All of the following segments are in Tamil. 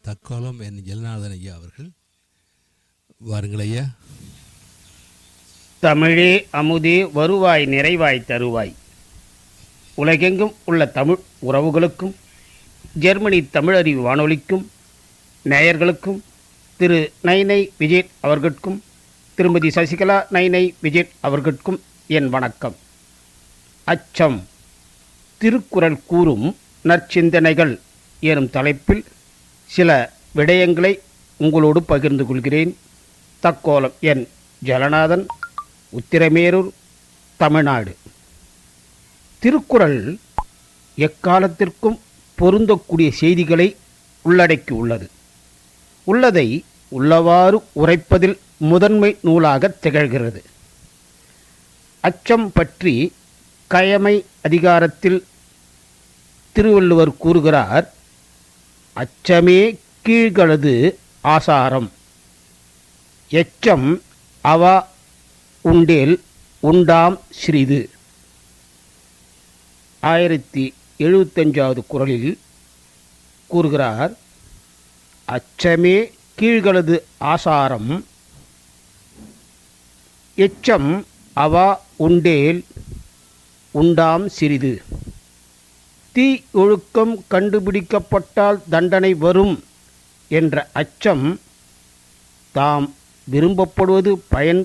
தக்கோலம் என் ஜெகநாதன் ஐயா அவர்கள். வாருங்கள் ஐயா. தமிழே அமுதே வருவாய் நிறைவாய் தருவாய். உலகெங்கும் உள்ள தமிழ் உறவுகளுக்கும் ஜெர்மனி தமிழறிவு வானொலிக்கும் நேயர்களுக்கும் திரு நைனை விஜய் அவர்களுக்கும் திருமதி சசிகலா நைனை விஜய் அவர்களுக்கும் என் வணக்கம். அச்சம் திருக்குறள் கூறும் நற்சிந்தனைகள் எனும் தலைப்பில் சில விடயங்களை உங்களோடு பகிர்ந்து கொள்கிறேன். தக்கோலம் என் ஜெகநாதன், உத்திரமேரூர், தமிழ்நாடு. திருக்குறள் எக்காலத்திற்கும் பொருந்தக்கூடிய செய்திகளை உள்ளடக்கி உள்ளதை உள்ளவாறு உரைப்பதில் முதன்மை நூலாக திகழ்கிறது. அச்சம் பற்றி கயமை அதிகாரத்தில் திருவள்ளுவர் கூறுகிறார், அச்சமே கீழ்களது ஆசாரம், எச்சம் அவா உண்டேல் உண்டாம் சிறிது. 1075வது குறளில் கூறுகிறார், அச்சமே கீழ்களது ஆசாரம், எச்சம் அவா உண்டேல் உண்டாம் சிறிது. தீ ஒழுக்கம் கண்டுபிடிக்கப்பட்டால் தண்டனை வரும் என்ற அச்சம் தாம் விரும்பப்படுவது பயன்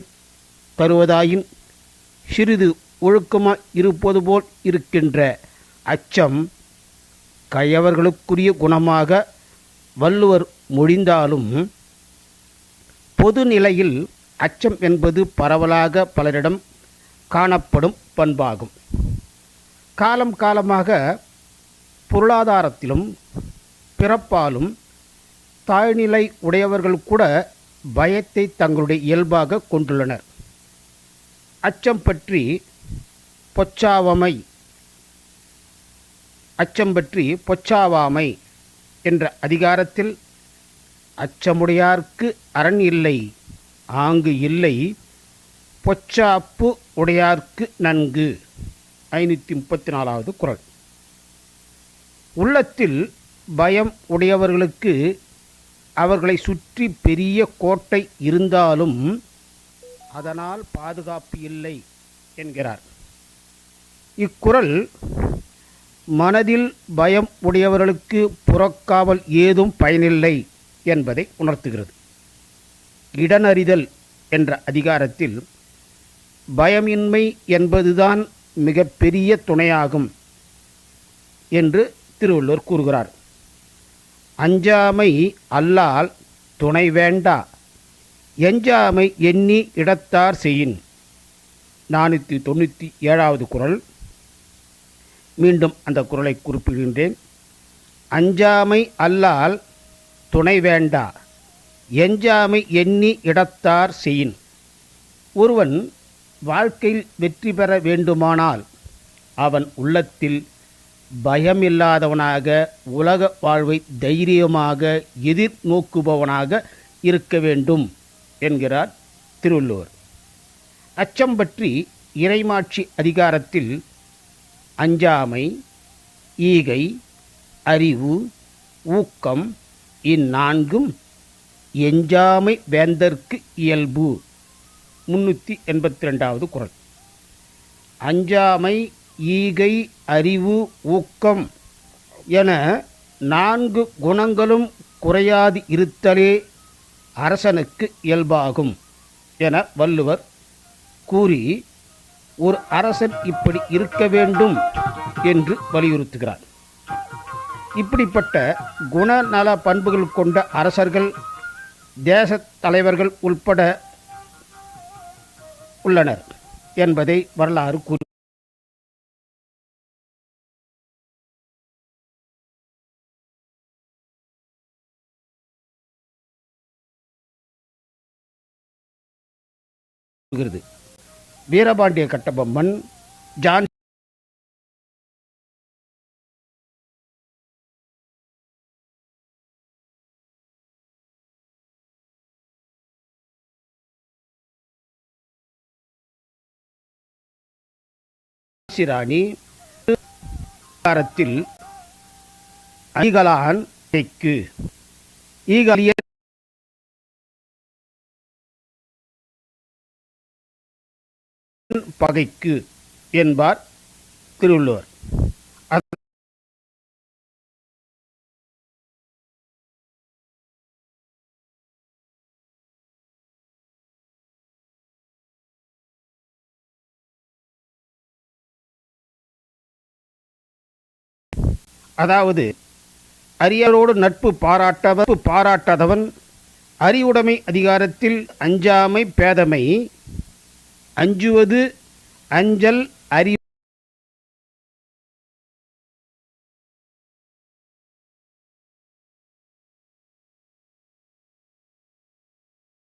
தருவதாயின் சிறிது ஒழுக்கமாய் இருப்பது போல் இருக்கின்ற அச்சம் கயவர்களுக்குரிய குணமாக வள்ளுவர் மொழிந்தாலும் பொது நிலையில் அச்சம் என்பது பரவலாக பலரிடம் காணப்படும் பண்பாகும். காலம் காலமாக பொருளாதாரத்திலும் பிறப்பாலும் தாழ்நிலை உடையவர்கள் கூட பயத்தை தங்களுடைய இயல்பாக கொண்டுள்ளனர். அச்சம் பற்றி பொச்சாவாமை என்ற அதிகாரத்தில், அச்சமுடையார்க்கு அரண் இல்லை ஆங்கு இல்லை, பொச்சாப்பு உடையார்க்கு நன்கு. 534வது குறள். உள்ளத்தில் பயம் உடையவர்களுக்கு அவர்களை சுற்றி பெரிய கோட்டை இருந்தாலும் அதனால் பாதுகாப்பு இல்லை என்கிறார். இக்குறள் மனதில் பயம் உடையவர்களுக்கு புறக்காவல் ஏதும் பயனில்லை என்பதை உணர்த்துகிறது. இடனறிதல் என்ற அதிகாரத்தில் பயமின்மை என்பதுதான் மிக பெரிய துணையாகும் என்று திருவள்ளுவர் கூறுகிறார். அஞ்சாமை அல்லால் துணை வேண்டா, எஞ்சாமை எண்ணி இடத்தார் செய்யின். 497வது குறள். மீண்டும் அந்த குறளை குறிப்பிடுகின்றேன். அஞ்சாமை அல்லால் துணை வேண்டா, எஞ்சாமை எண்ணி இடத்தார் செய்யின். ஒருவன் வாழ்க்கையில் வெற்றி பெற வேண்டுமானால் அவன் உள்ளத்தில் பயமில்லாதவனாக, உலக வாழ்வை தைரியமாக எதிர்நோக்குபவனாக இருக்க வேண்டும் என்கிறார் திருவள்ளுவர். அச்சம் பற்றி இறைமாட்சி அதிகாரத்தில் அஞ்சாமை, ஈகை, அறிவு, ஊக்கம் இந்நான்கும் எஞ்சாமை வேந்தற்கு இயல்பு. 382வது குறள். அஞ்சாமை, ஈகை, அறிவு, ஊக்கம் என 4 குணங்களும் குறையாது இருத்தலே அரசனுக்கு இயல்பாகும் என வள்ளுவர் கூறி ஒரு அரசன் இப்படி இருக்க வேண்டும் என்று வலியுறுத்துகிறார். இப்படிப்பட்ட குணநல பண்புகள் கொண்ட அரசர்கள், தேச தலைவர்கள் உட்பட உள்ளனர் என்பதை வரலாறு கூறுகிறது. வீரபாண்டிய கட்டபொம்மன், ஜான் ராணி அதிகாரத்தில் அணிகளான் ஈகலிய பகைக்கு என்பார் திருவள்ளுவர். அதாவது அரியரோடு நட்பு பாராட்டாதவன் அறிவுடைமை அதிகாரத்தில் அஞ்சாமை பேதமை அஞ்சுவது அஞ்சல் அறி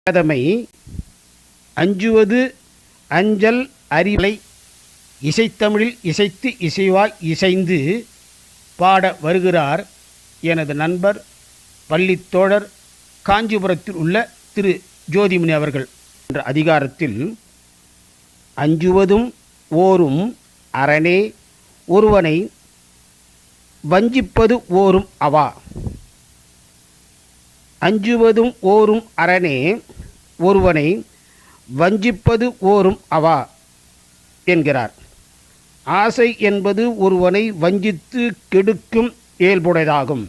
பேதமை அஞ்சுவது அஞ்சல் அறிவை இசைத்தமிழில் இசைத்து இசைவாய் இசைந்து பாட வருகிறார் எனது நண்பர் பள்ளித் தோழர் காஞ்சிபுரத்தில் உள்ள திரு ஜோதிமணி அவர்கள். என்ற அதிகாரத்தில் அஞ்சுவதும் ஓரும் அரணே ஒருவனை வஞ்சிப்பது ஓரும் அவா. அஞ்சுவதும் ஓரும் அரணே ஒருவனை வஞ்சிப்பது ஓரும் அவா என்கிறார். ஆசை என்பது ஒருவனை வஞ்சித்து கெடுக்கும் இயல்புடையதாகும்.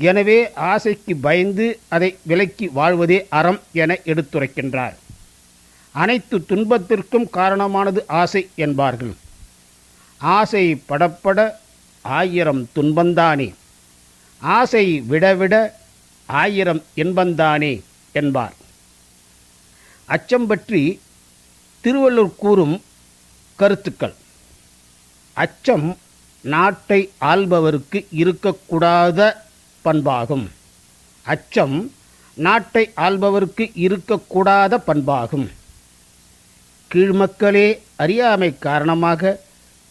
எனவே ஆசைக்கு பயந்து அதை விலக்கி வாழ்வதே அறம் என எடுத்துரைக்கின்றார். அனைத்து துன்பத்திற்கும் காரணமானது ஆசை என்பார்கள். ஆசை படப்பட 1000 துன்பந்தானே, ஆசை விடவிட 1000 இன்பந்தானே என்பார். அச்சம் பற்றி திருவள்ளுவர் கூறும் கருத்துக்கள். அச்சம் நாட்டை ஆள்பவருக்கு இருக்கக்கூடாத பண்பாகும். அச்சம் நாட்டை ஆள்பவருக்கு இருக்கக்கூடாத பண்பாகும். கீழ்மக்களே அறியாமை காரணமாக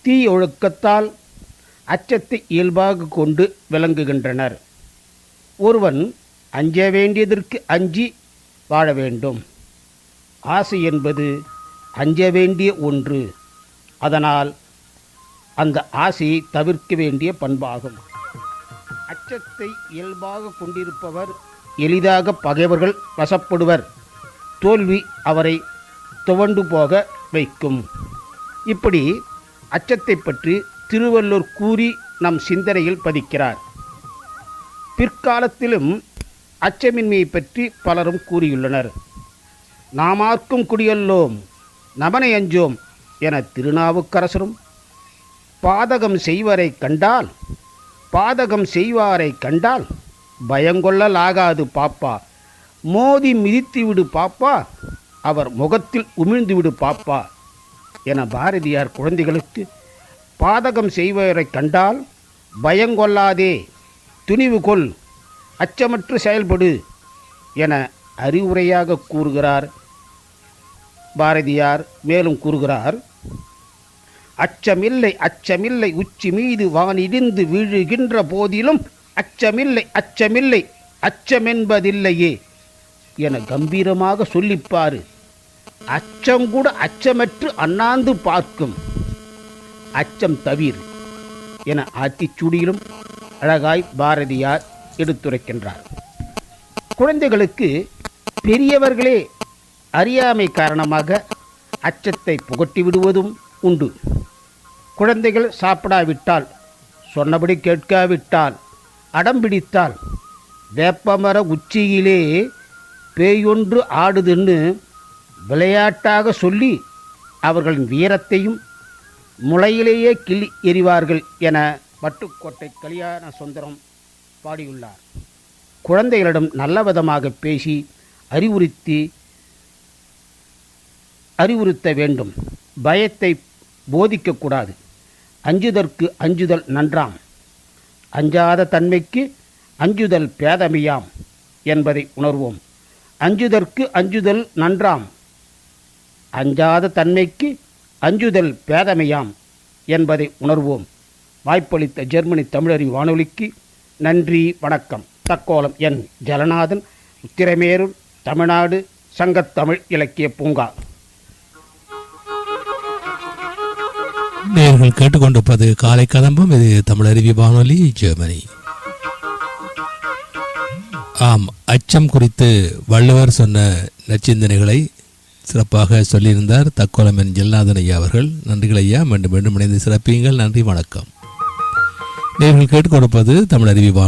தீயொழுக்கத்தால் அச்சத்தை இயல்பாக கொண்டு விளங்குகின்றனர். ஒருவன் அஞ்ச வேண்டியதற்கு அஞ்சி வாழ வேண்டும். ஆசை என்பது அஞ்ச வேண்டிய ஒன்று. அதனால் அந்த ஆசையை தவிர்க்க வேண்டிய பண்பாகும். அச்சத்தை இயல்பாக கொண்டிருப்பவர் எளிதாக பகைவர்கள் வசப்படுவர். தோல்வி அவரை துவண்டு போக வைக்கும். இப்படி அச்சத்தை பற்றி திருவள்ளுவர் கூறி நம் சிந்தனையில் பதிக்கிறார். பிற்காலத்திலும் அச்சமின்மையை பற்றி பலரும் கூறியுள்ளனர். நாமார்க்கும் குடியல்லோம் நமனை அஞ்சோம் என திருநாவுக்கரசரும் பாதகம் செய்வாரை கண்டால் பயங்கொள்ளலாகாது பாப்பா, மோதி மிதித்து விடு பாப்பா, அவர் முகத்தில் உமிழ்ந்து விடு பாப்பா என பாரதியார் குழந்தைகளுக்கு பாதகம் செய்வாரை கண்டால் பயங்கொள்ளாதே, துணிவு கொள், அச்சமற்று செயல்படு என அறிவுரையாக கூறுகிறார் பாரதியார். மேலும் கூறுகிறார், அச்சமில்லை உச்சி மீது வானிடிந்து வீழுகின்ற போதிலும் அச்சமில்லை அச்சமென்பதில்லையே என கம்பீரமாக சொல்லிப்பாரு. அச்சங்கூட அச்சமற்று அண்ணாந்து பார்க்கும், அச்சம் தவிர் என ஆத்திச்சூடியிலும் அழகாய் பாரதியார் எடுத்துரைக்கின்றார். குழந்தைகளுக்கு பெரியவர்களே அறியாமை காரணமாக அச்சத்தை புகட்டி விடுவதும் உண்டு. குழந்தைகள் சாப்பிடாவிட்டால், சொன்னபடி கேட்காவிட்டால், அடம்பிடித்தால் வேப்பமர உச்சியிலே பேயொன்று ஆடுதுன்னு விளையாட்டாக சொல்லி அவர்களின் வீரத்தையும் முளையிலேயே கிள்ளி எறிவார்கள் என பட்டுக்கோட்டை கல்யாண சுந்தரம் பாடியுள்ளார். குழந்தைகளிடம் நல்லவிதமாக பேசி அறிவுறுத்த வேண்டும். பயத்தை போதிக்கக்கூடாது. அஞ்சுதற்கு அஞ்சுதல் நன்றாம், அஞ்சாத தன்மைக்கு அஞ்சுதல் பேதமையாம் என்பதை உணர்வோம். அஞ்சுதற்கு அஞ்சுதல் நன்றாம், அஞ்சாத தன்மைக்கு அஞ்சுதல் பேதமையாம் என்பதை உணர்வோம். வாய்ப்பளித்த ஜெர்மனி தமிழறி வானொலிக்கு நன்றி, வணக்கம். தக்கோலம் என் ஜலநாதன், உத்திரமேரூர், தமிழ்நாடு, சங்கத்தமிழ் இலக்கிய பூங்கா. நேயர்கள் கேட்டுக்கொண்டிருப்பது காலை கதம்பம். இது தமிழருவி வானொலி, ஜெர்மனி. ஆம், அச்சம் குறித்து வள்ளுவர் சொன்ன நற்சிந்தனைகளை சிறப்பாக சொல்லியிருந்தார் தக்கோலம் என் ஜெல்நாதன் ஐயா அவர்கள். நன்றிகள் ஐயா. மீண்டும் மீண்டும் இணைந்து சிறப்பியுங்கள். நன்றி, வணக்கம். நேர்கள் கேட்டுக்கொடுப்பது தமிழ் அறிவி வானொலி.